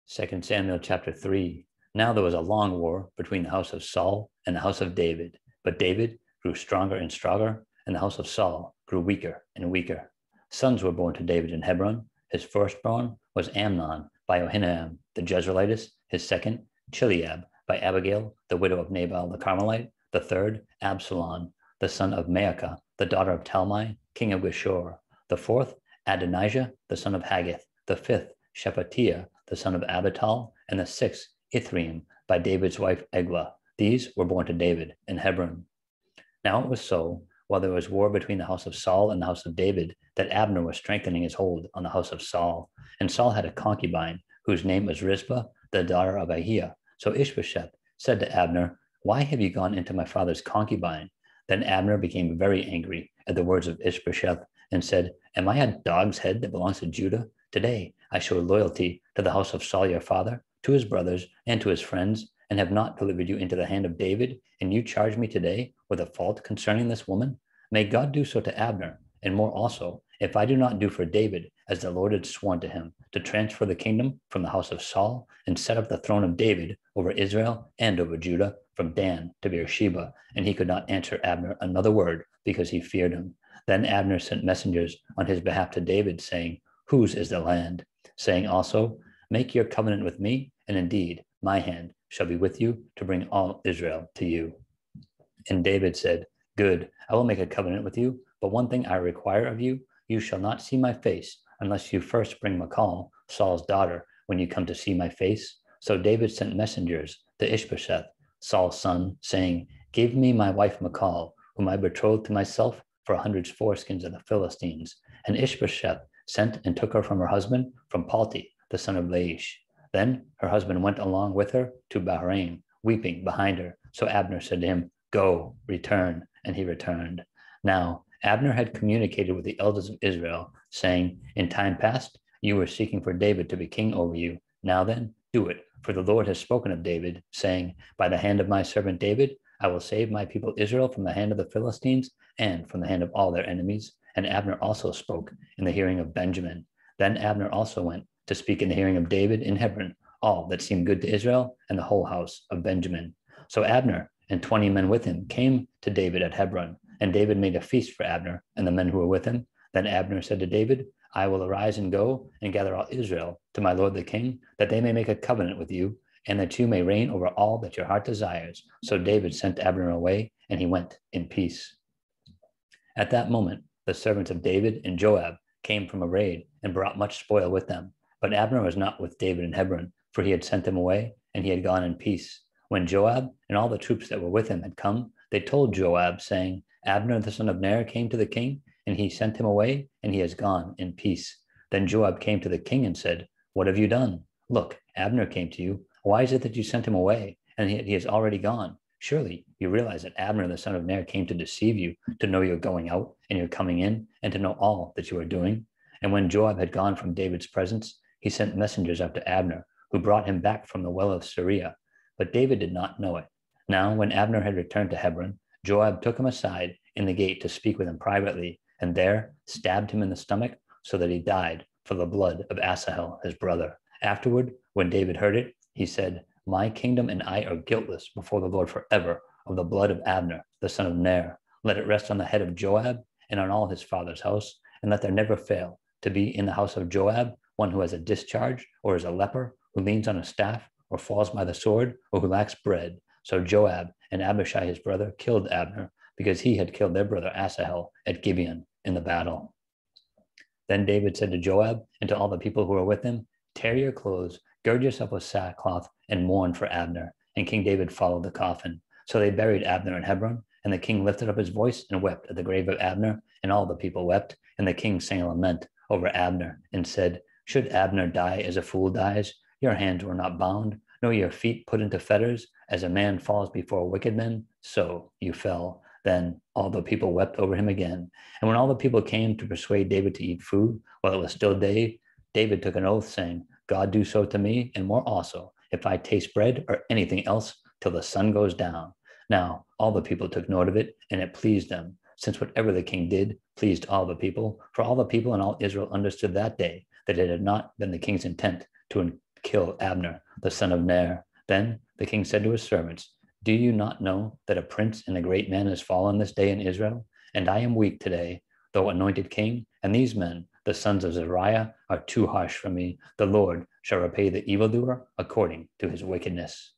2 Samuel chapter 3. Now there was a long war between the house of Saul and the house of David. But David grew stronger and stronger, and the house of Saul grew weaker and weaker. Sons were born to David in Hebron. His firstborn was Amnon by Ahinoam the Jezreelitess. His second, Chileab by Abigail, the widow of Nabal the Carmelite. The third, Absalom, the son of Maacah, the daughter of Talmai, king of Geshur. The fourth, Adonijah, the son of Haggith. The fifth, Shephatiah, the son of Abital. And the sixth, Ithream, by David's wife Eglah. These were born to David in Hebron. Now it was so, while there was war between the house of Saul and the house of David, that Abner was strengthening his hold on the house of Saul. And Saul had a concubine, whose name was Rizpah, the daughter of Ahiah. So Ishbosheth said to Abner, "Why have you gone into my father's concubine?" Then Abner became very angry at the words of Ishbosheth and said, "Am I a dog's head that belongs to Judah? Today I show loyalty to the house of Saul your father, to his brothers, and to his friends, and have not delivered you into the hand of David, and you charge me today with a fault concerning this woman? May God do so to Abner, and more also, if I do not do for David as the Lord had sworn to him, to transfer the kingdom from the house of Saul and set up the throne of David over Israel and over Judah from Dan to Beersheba." And he could not answer Abner another word because he feared him. Then Abner sent messengers on his behalf to David, saying, "Whose is the land?" Saying also, "Make your covenant with me, and indeed my hand shall be with you to bring all Israel to you." And David said, "Good, I will make a covenant with you, but one thing I require of you, you shall not see my face unless you first bring Michal, Saul's daughter, when you come to see my face." So David sent messengers to Ishbosheth, Saul's son, saying, "Give me my wife Michal, whom I betrothed to myself for 100 foreskins of the Philistines." And Ishbosheth sent and took her from her husband, from Palti, the son of Laish. Then her husband went along with her to Bahraim, weeping behind her. So Abner said to him, "Go, return." And he returned. Now Abner had communicated with the elders of Israel, saying, "In time past you were seeking for David to be king over you. Now then, do it, for the Lord has spoken of David, saying, by the hand of my servant David, I will save my people Israel from the hand of the Philistines and from the hand of all their enemies." And Abner also spoke in the hearing of Benjamin. Then Abner also went to speak in the hearing of David in Hebron, all that seemed good to Israel and the whole house of Benjamin. So Abner and 20 men with him came to David at Hebron, and David made a feast for Abner and the men who were with him. Then Abner said to David, "I will arise and go and gather all Israel to my lord the king, that they may make a covenant with you, and that you may reign over all that your heart desires." So David sent Abner away, and he went in peace. At that moment, the servants of David and Joab came from a raid and brought much spoil with them. But Abner was not with David in Hebron, for he had sent him away, and he had gone in peace. When Joab and all the troops that were with him had come, they told Joab, saying, "Abner the son of Ner came to the king, and he sent him away, and he has gone in peace." Then Joab came to the king and said, "What have you done? Look, Abner came to you. Why is it that you sent him away, and he has already gone? Surely you realize that Abner the son of Ner came to deceive you, to know you're going out and you're coming in, and to know all that you are doing." And when Joab had gone from David's presence, he sent messengers after Abner, who brought him back from the well of Sariah. But David did not know it. Now, when Abner had returned to Hebron, Joab took him aside in the gate to speak with him privately, and there stabbed him in the stomach, so that he died for the blood of Asahel, his brother. Afterward, when David heard it, he said, "My kingdom and I are guiltless before the Lord forever of the blood of Abner, the son of Ner. Let it rest on the head of Joab and on all his father's house, and let there never fail to be in the house of Joab one who has a discharge, or is a leper, who leans on a staff, or falls by the sword, or who lacks bread." So Joab and Abishai his brother killed Abner, because he had killed their brother Asahel at Gibeon in the battle. Then David said to Joab and to all the people who were with him, "Tear your clothes, gird yourself with sackcloth, and mourn for Abner." And King David followed the coffin. So they buried Abner in Hebron, and the king lifted up his voice and wept at the grave of Abner, and all the people wept. And the king sang a lament over Abner and said, "Should Abner die as a fool dies? Your hands were not bound, nor your feet put into fetters. As a man falls before wicked men, so you fell." Then all the people wept over him again. And when all the people came to persuade David to eat food, while it was still day, David took an oath, saying, "God do so to me, and more also, if I taste bread or anything else till the sun goes down." Now all the people took note of it, and it pleased them, since whatever the king did pleased all the people. For all the people and all Israel understood that day that it had not been the king's intent to kill Abner, the son of Ner. Then the king said to his servants, do you not know that a prince and a great man has fallen this day in Israel? And I am weak today, though anointed king, and these men, the sons of Zeruiah, are too harsh for me. The Lord shall repay the evildoer according to his wickedness.